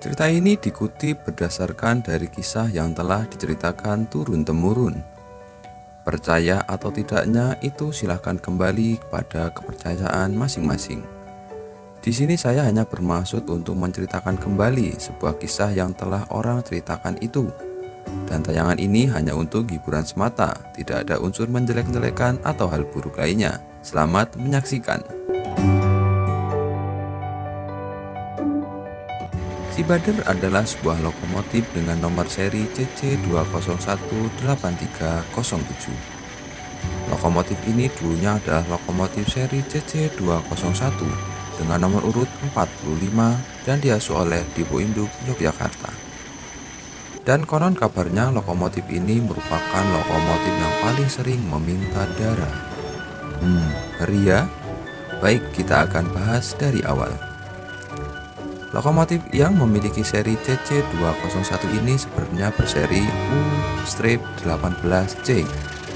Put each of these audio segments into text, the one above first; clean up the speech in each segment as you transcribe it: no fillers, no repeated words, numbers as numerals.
Cerita ini dikutip berdasarkan dari kisah yang telah diceritakan turun-temurun. Percaya atau tidaknya itu silahkan kembali kepada kepercayaan masing-masing. Di sini saya hanya bermaksud untuk menceritakan kembali sebuah kisah yang telah orang ceritakan itu. Dan tayangan ini hanya untuk hiburan semata, tidak ada unsur menjelek-jelekan atau hal buruk lainnya. Selamat menyaksikan. Si Bader adalah sebuah lokomotif dengan nomor seri CC2018307. Lokomotif ini dulunya adalah lokomotif seri CC201 dengan nomor urut 45 dan diasuh oleh Depo Induk Yogyakarta. Dan konon kabarnya lokomotif ini merupakan lokomotif yang paling sering meminta darah. Ngeri ya? Baik, kita akan bahas dari awal. Lokomotif yang memiliki seri CC201 ini sebenarnya berseri U-18C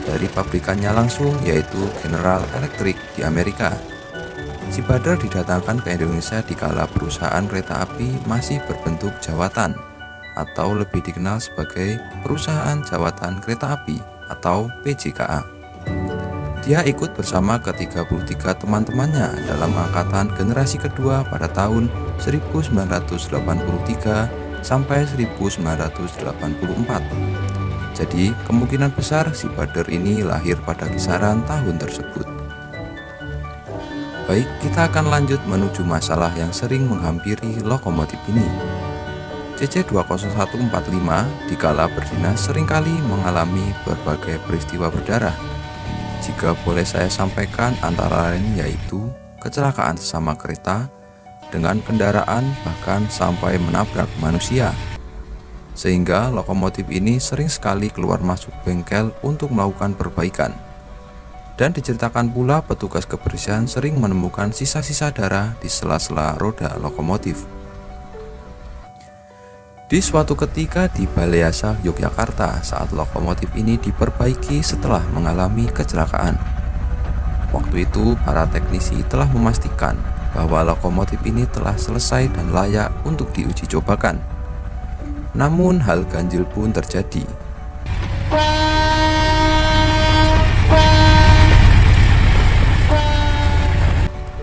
dari pabrikannya langsung, yaitu General Electric di Amerika. Si Bader didatangkan ke Indonesia dikala perusahaan kereta api masih berbentuk jawatan atau lebih dikenal sebagai Perusahaan Jawatan Kereta Api atau PJKA. Dia ikut bersama ke-33 teman-temannya dalam angkatan generasi kedua pada tahun 1983 sampai 1984. Jadi kemungkinan besar si Bader ini lahir pada kisaran tahun tersebut. Baik, kita akan lanjut menuju masalah yang sering menghampiri lokomotif ini. CC20145 dikala berdinas seringkali mengalami berbagai peristiwa berdarah. Jika boleh saya sampaikan, antara lain yaitu kecelakaan sesama kereta dengan kendaraan bahkan sampai menabrak manusia. Sehingga lokomotif ini sering sekali keluar masuk bengkel untuk melakukan perbaikan. Dan diceritakan pula petugas kebersihan sering menemukan sisa-sisa darah di sela-sela roda lokomotif. Di suatu ketika di Baleasa, Yogyakarta, saat lokomotif ini diperbaiki setelah mengalami kecelakaan. Waktu itu para teknisi telah memastikan bahwa lokomotif ini telah selesai dan layak untuk diuji cobakan. Namun hal ganjil pun terjadi.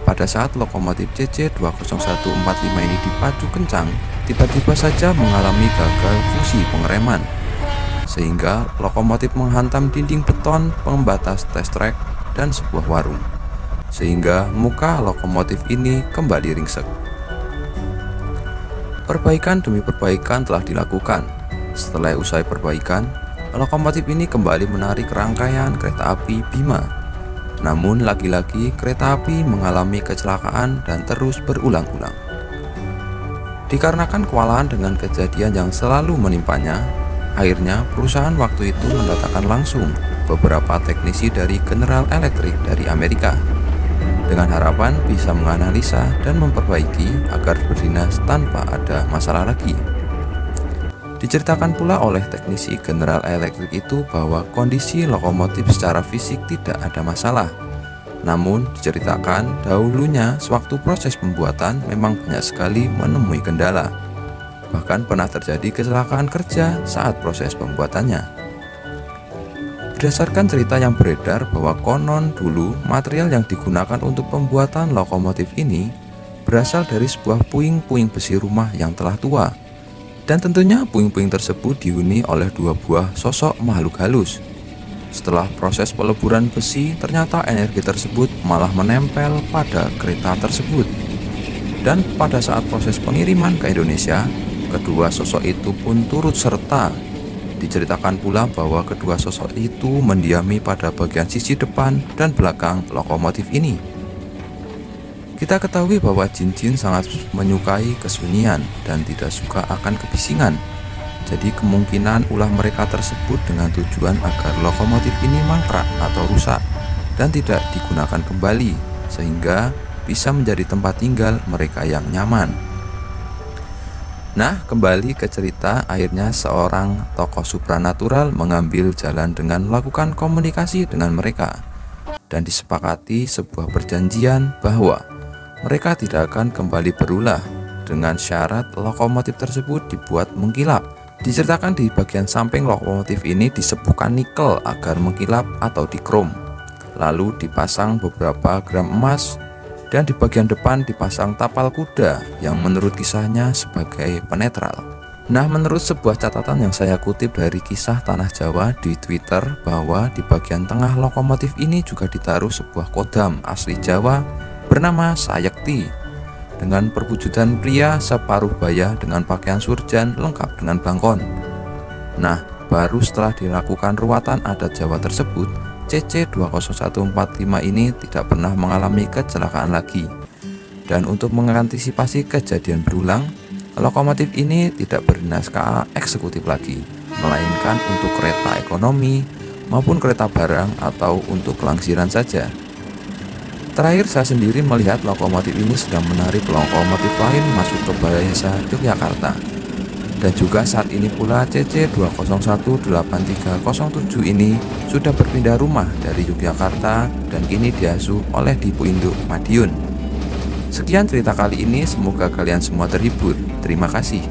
Pada saat lokomotif CC20145 ini dipacu kencang, tiba-tiba saja mengalami gagal fungsi pengereman, sehingga lokomotif menghantam dinding beton pembatas test track dan sebuah warung, sehingga muka lokomotif ini kembali ringsek. Perbaikan demi perbaikan telah dilakukan. Setelah usai perbaikan, lokomotif ini kembali menarik rangkaian kereta api Bima. Namun lagi-lagi kereta api mengalami kecelakaan dan terus berulang-ulang. Dikarenakan kewalahan dengan kejadian yang selalu menimpanya, akhirnya perusahaan waktu itu mendatangkan langsung beberapa teknisi dari General Electric dari Amerika dengan harapan bisa menganalisa dan memperbaiki agar berdinas tanpa ada masalah lagi. Diceritakan pula oleh teknisi General Electric itu bahwa kondisi lokomotif secara fisik tidak ada masalah. Namun diceritakan dahulunya sewaktu proses pembuatan memang banyak sekali menemui kendala. Bahkan pernah terjadi kecelakaan kerja saat proses pembuatannya. Berdasarkan cerita yang beredar bahwa konon dulu material yang digunakan untuk pembuatan lokomotif ini berasal dari sebuah puing-puing besi rumah yang telah tua. Dan tentunya puing-puing tersebut dihuni oleh dua buah sosok makhluk halus. Setelah proses peleburan besi, ternyata energi tersebut malah menempel pada kereta tersebut. Dan pada saat proses pengiriman ke Indonesia, kedua sosok itu pun turut serta. Diceritakan pula bahwa kedua sosok itu mendiami pada bagian sisi depan dan belakang lokomotif ini. Kita ketahui bahwa jin-jin sangat menyukai kesunyian dan tidak suka akan kebisingan. Jadi kemungkinan ulah mereka tersebut dengan tujuan agar lokomotif ini mangkrak atau rusak dan tidak digunakan kembali, sehingga bisa menjadi tempat tinggal mereka yang nyaman. Nah, kembali ke cerita, akhirnya seorang tokoh supranatural mengambil jalan dengan melakukan komunikasi dengan mereka dan disepakati sebuah perjanjian bahwa mereka tidak akan kembali berulah dengan syarat lokomotif tersebut dibuat mengkilap. Diceritakan di bagian samping lokomotif ini disepuhkan nikel agar mengkilap atau dikrom. Lalu dipasang beberapa gram emas dan di bagian depan dipasang tapal kuda yang menurut kisahnya sebagai penetral. Nah, menurut sebuah catatan yang saya kutip dari Kisah Tanah Jawa di Twitter, bahwa di bagian tengah lokomotif ini juga ditaruh sebuah kodam asli Jawa bernama Sayekti dengan perwujudan pria separuh baya dengan pakaian surjan lengkap dengan bangkon. Nah, baru setelah dilakukan ruatan adat Jawa tersebut, CC20145 ini tidak pernah mengalami kecelakaan lagi. Dan untuk mengantisipasi kejadian berulang, lokomotif ini tidak bernaskah eksekutif lagi, melainkan untuk kereta ekonomi maupun kereta barang atau untuk kelangsiran saja. Terakhir, saya sendiri melihat lokomotif ini sedang menarik lokomotif lain masuk ke Bayasa Yogyakarta. Dan juga saat ini pula CC2018307 ini sudah berpindah rumah dari Yogyakarta dan kini diasuh oleh Dipu Induk Madiun. Sekian cerita kali ini, semoga kalian semua terhibur. Terima kasih.